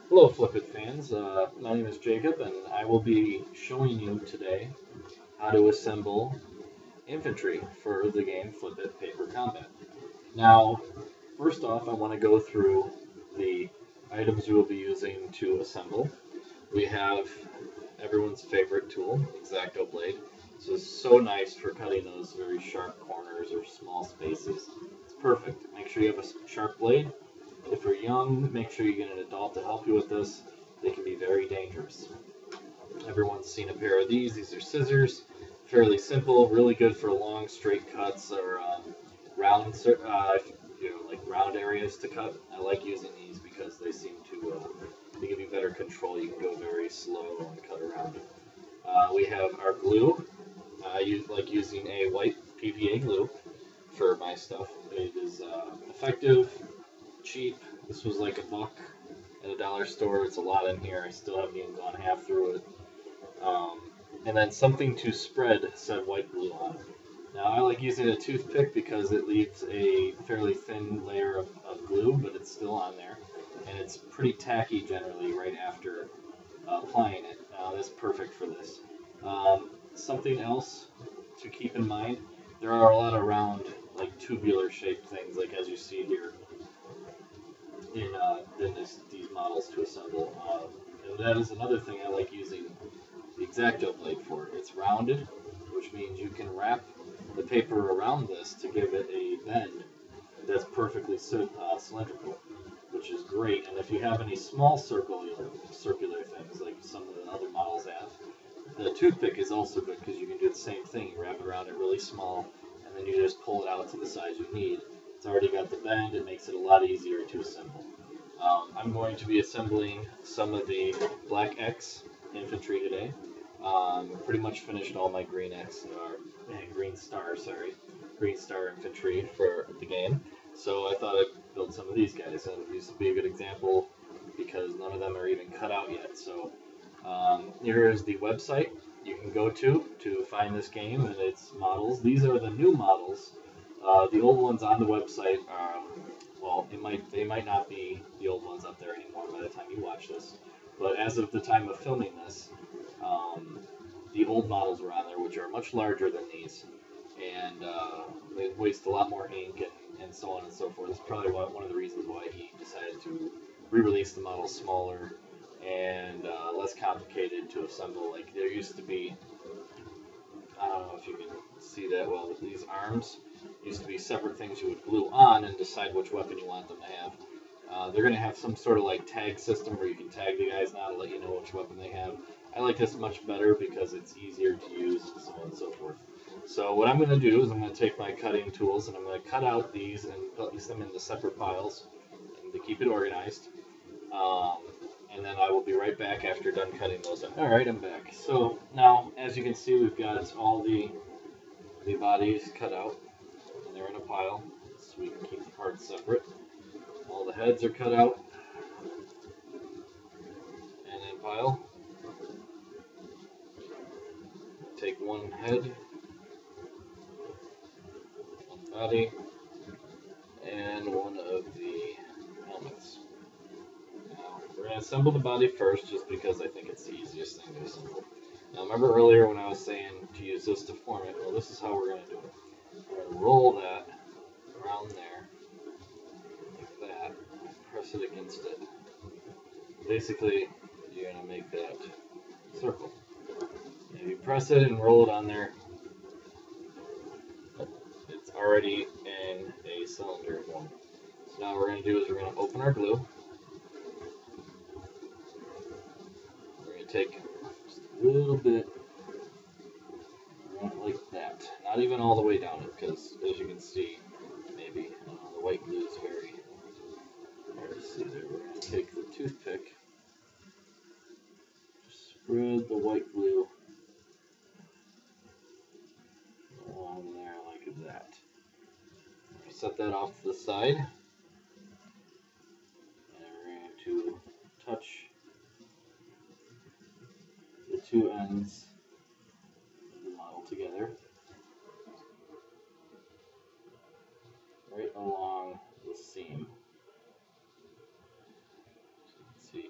Hello, Flipit fans. My name is Jacob, and I will be showing you today how to assemble infantry for the game Flipit Paper Combat. Now, first off, I want to go through the items we will be using to assemble. We have everyone's favorite tool, X-Acto blade. This is so nice for cutting those very sharp corners or small spaces. It's perfect. Make sure you have a sharp blade. If you're young, make sure you get an adult to help you with this. They can be very dangerous. Everyone's seen a pair of these. These are scissors. Fairly simple, really good for long straight cuts or round, like round areas to cut. I like using these because they seem to they give you better control. You can go very slow and cut around. We have our glue. I like using a white PVA glue for my stuff. It is effective, cheap. This was like $1 at a dollar store. It's a lot in here. I still haven't even gone half through it. And then something to spread said white glue on. Now I like using a toothpick because it leaves a fairly thin layer of glue, but it's still on there. And it's pretty tacky generally right after applying it. That's perfect for this. Something else to keep in mind, there are a lot of round, like tubular shaped things, like as you see here in these models to assemble. And that is another thing I like using the X-Acto blade for. It's rounded, which means you can wrap the paper around this to give it a bend that's perfectly cylindrical, which is great. And if you have any small circular things like some of the other models have, the toothpick is also good because you can do the same thing. You wrap it around it really small, and then you just pull it out to the size you need. It's already got the bend. It makes it a lot easier to assemble. I'm going to be assembling some of the Black X infantry today. Pretty much finished all my Green Star infantry for the game. So I thought I'd build some of these guys, and these would be a good example because none of them are even cut out yet. So here is the website you can go to find this game and its models. These are the new models. The old ones on the website, well, they might not be the old ones up there anymore by the time you watch this. But as of the time of filming this, the old models were on there, which are much larger than these, and they waste a lot more ink and so on and so forth. It's probably one of the reasons why he decided to re-release the models smaller and less complicated to assemble. Like there used to be, I don't know if you can see that well, but these arms used to be separate things you would glue on and decide which weapon you want them to have. They're going to have some sort of like tag system where you can tag the guys now to let you know which weapon they have. I like this much better because it's easier to use, so on and so forth. So what I'm going to do is I'm going to take my cutting tools and I'm going to cut out these and place them into separate piles and to keep it organized. And then I will be right back after done cutting those up. Alright, I'm back. So now, as you can see, we've got all the bodies cut out, and they're in a pile, so we can keep the parts separate. All the heads are cut out, and in pile. Take one head, one body, and one of the helmets. Now, we're going to assemble the body first, just because I think it's the easiest thing to assemble. Now, remember earlier when I was saying to use this to form it? Well, this is how we're going to do it. We're going to roll that around there, like that, and press it against it. Basically, you're going to make that circle. If you press it and roll it on there, it's already in a cylinder form. So now what we're going to do is we're going to open our glue. We're going to take just a little bit like that. Not even all the way down it, because as you can see, maybe the white glue is very hard to see there. We're going to take the toothpick, spread the white glue along there like that. Set that off to the side, and we're going to touch the two ends of the model together right along the seam. So you can see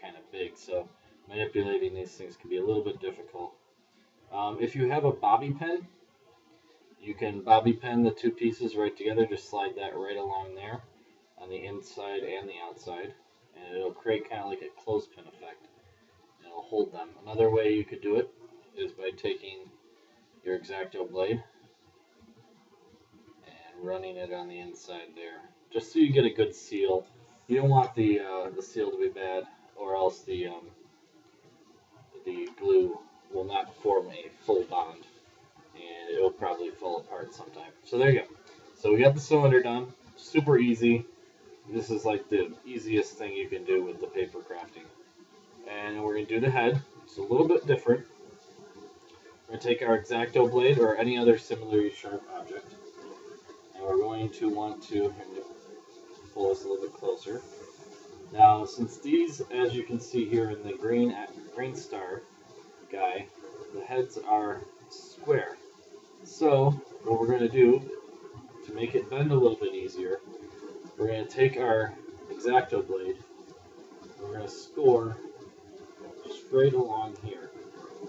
kind of big, so manipulating these things can be a little bit difficult. If you have a bobby pin, you can bobby pin the two pieces right together. Just slide that right along there on the inside and the outside, and it'll create kind of like a clothespin effect. And it'll hold them. Another way you could do it is by taking your X-Acto blade and running it on the inside there, just so you get a good seal. You don't want the seal to be bad, or else the glue will not form a full bond, and it will probably fall apart sometime. So there you go. So we got the cylinder done. Super easy. This is like the easiest thing you can do with the paper crafting. And we're going to do the head. It's a little bit different. We're going to take our X-Acto blade or any other similarly sharp object, and we're going to want to pull this a little bit closer. Now, since these, as you can see here in the green star guy, the heads are square. So what we're going to do to make it bend a little bit easier, we're going to take our X-Acto blade, we're going to score straight along here.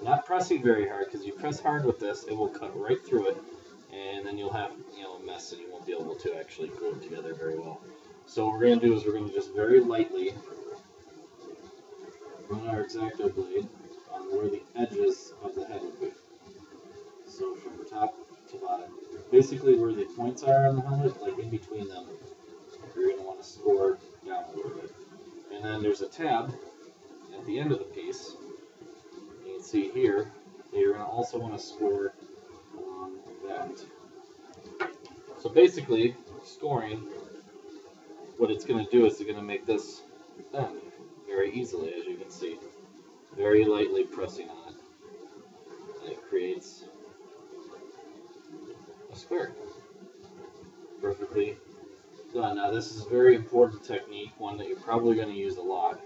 Not pressing very hard, because you press hard with this, it will cut right through it, and then you'll have a mess, and you won't be able to actually glue it together very well. So what we're going to do is we're going to just very lightly run our X-Acto blade on where the edges of the head would be. So from top to bottom, basically where the points are on the helmet, like in between them, you're going to want to score down a little bit. And then there's a tab at the end of the piece. You can see here that you're going to also want to score along that. So basically, scoring, what it's going to do is it's going to make this bend very easily, as you can see. Very lightly pressing on it, and it creates a square. Perfectly done. Now this is a very important technique, one that you're probably going to use a lot,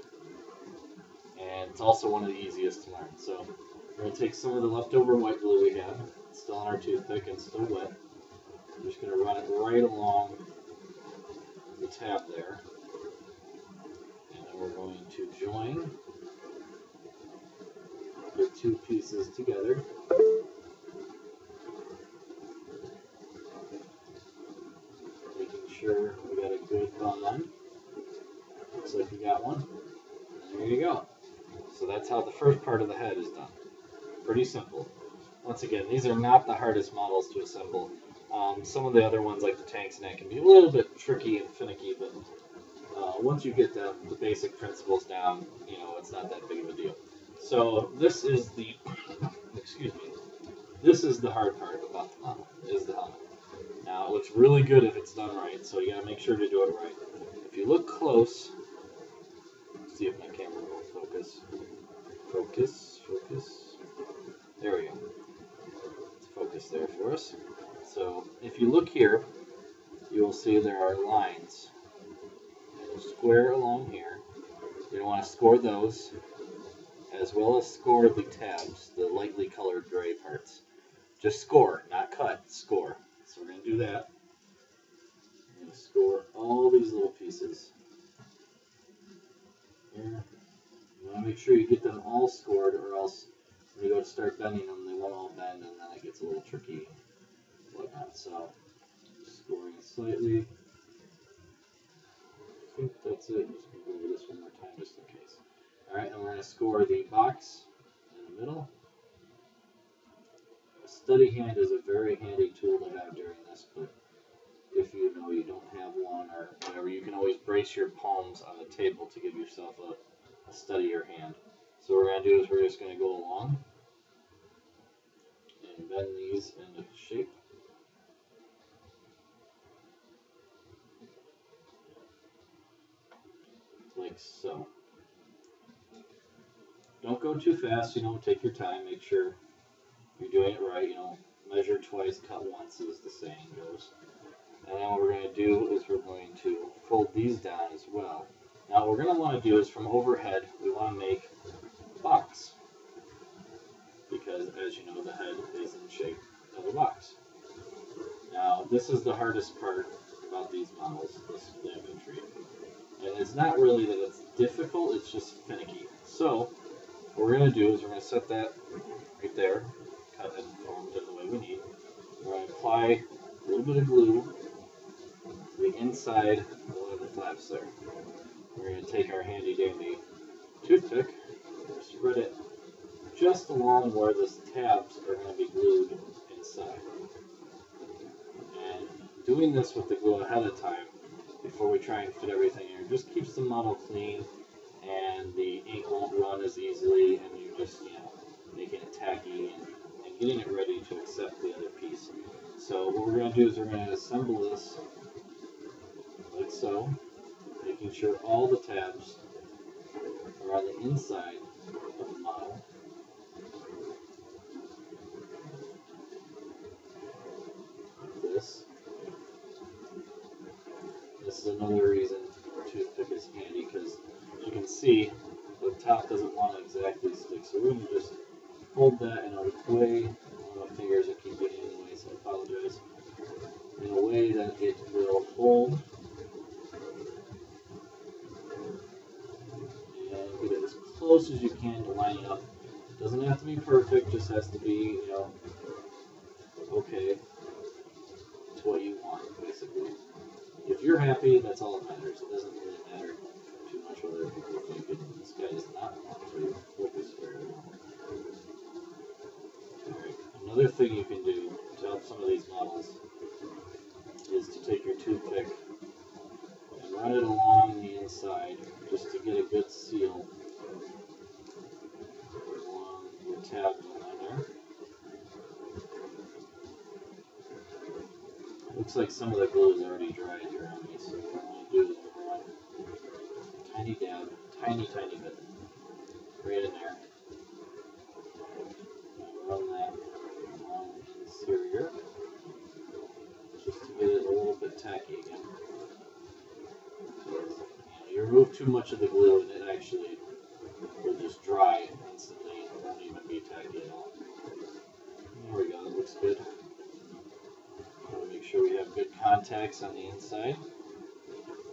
and it's also one of the easiest to learn. So we're going to take some of the leftover white glue we have, it's still on our toothpick and still wet. I'm just going to run it right along the tab there, and then we're going to join the two pieces together. Making sure we got a good bond. Looks like we got one. And there you go. So that's how the first part of the head is done. Pretty simple. Once again, these are not the hardest models to assemble. Some of the other ones, like the tanks and that, can be a little bit tricky and finicky, but once you get the basic principles down, it's not that big of a deal. So this is the, excuse me, this is the hard part about the model, is the helmet. Now, it looks really good if it's done right, so you gotta make sure to do it right. If you look close, let's see if my camera will focus. Focus. There we go. Let's focus there for us. So if you look here, you will see there are lines. Square along here. You're going to want to score those, as well as score the tabs, the lightly colored gray parts. Just score, not cut, score. So we're going to do that. We're going to score all these little pieces. Here. You want to make sure you get them all scored, or else when you go to start bending them, they won't all bend, and then it gets a little tricky and whatnot. So, scoring slightly. I think that's it. I'm just going to go over this one more time just in case. Alright, and we're going to score the box in the middle. A steady hand is a very handy tool to have during this, but if you know you don't have one or whatever, you can always brace your palms on the table to give yourself a steadier hand. So what we're going to do is we're just going to go along and bend these into shape. Like so. Don't go too fast, take your time, make sure you're doing it right, measure twice, cut once, as the saying goes. And then what we're going to do is we're going to fold these down as well. Now what we're going to want to do is from overhead, we want to make a box. Because as you know, the head is in shape of a box. Now this is the hardest part about these models, the infantry. And it's not really that it's difficult, it's just finicky. So what we're going to do is we're going to set that right there, cut it and formed it the way we need. We're going to apply a little bit of glue to the inside of one of the flaps there. We're going to take our handy dandy toothpick, spread it just along where the tabs are going to be glued inside. And doing this with the glue ahead of time, before we try and fit everything in, just keeps the model clean and the ink won't run as easily, and you're just, making it tacky and getting it ready to accept the other piece. So what we're going to do is we're going to assemble this like so, making sure all the tabs are on the inside of the model. Like this. This is another reason our toothpick is handy, because you can see the top doesn't want to exactly stick. So we're going to just fold that in a way, my fingers are keep getting in the way, so I apologize, in a way that it will hold and get it as close as you can to lining up. Doesn't have to be perfect, just has to be, okay to what you want, basically. If you're happy, that's all that matters. It doesn't really matter too much whether people think this guy does not want to focus very well. Alright, another thing you can do to help some of these models is to take your toothpick and run it along the inside just to get a good seal along the tabs on there. Looks like some of the glue is already dried here on me, so what I'm going to do is run a tiny dab, tiny bit, right in there. Run that along the interior, just to get it a little bit tacky again. Because, you remove too much of the glue and it actually will just dry instantly. It won't even be tacky at all. There we go, that looks good. Make sure we have good contacts on the inside.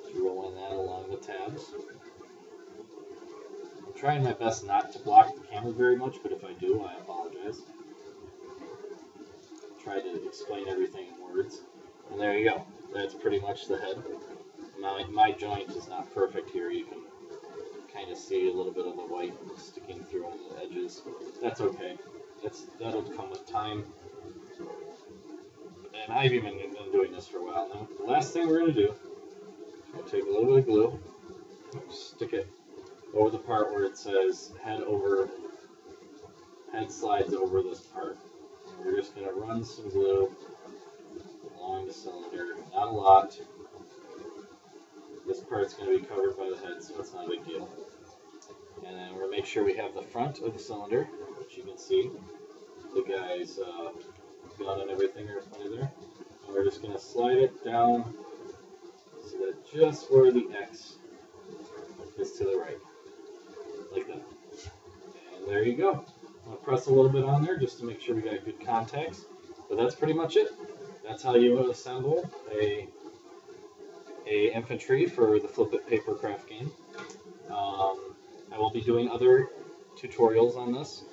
Just rolling that along the tabs. I'm trying my best not to block the camera very much, but if I do, I apologize. Try to explain everything in words. And there you go. That's pretty much the head. My joint is not perfect here. You can kind of see a little bit of the white sticking through on the edges. That's okay. That'll come with time. And I've even been doing this for a while now. The last thing we're going to do, we'll take a little bit of glue, stick it over the part where it says head slides over this part. And we're just going to run some glue along the cylinder, not a lot. This part's going to be covered by the head, so it's not a big deal. And then we're going to make sure we have the front of the cylinder, which you can see. The guy's gun and everything are under there. And we're just going to slide it down so that just where the X is to the right. Like that. And there you go. I'm going to press a little bit on there just to make sure we got good contacts. But that's pretty much it. That's how you assemble a infantry for the Flipit Papercraft game. I will be doing other tutorials on this.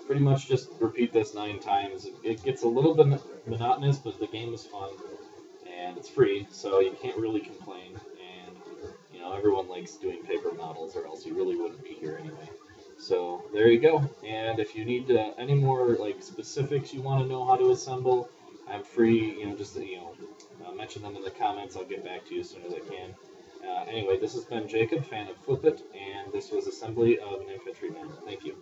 Pretty much just repeat this 9 times. It gets a little bit monotonous, but the game is fun and it's free, so you can't really complain. And everyone likes doing paper models, or else you really wouldn't be here anyway. So there you go. And if you need any more specifics you want to know how to assemble, I'm free. Just mention them in the comments. I'll get back to you as soon as I can. Anyway, this has been Jacob, fan of Flipit, and this was assembly of an infantryman. Thank you.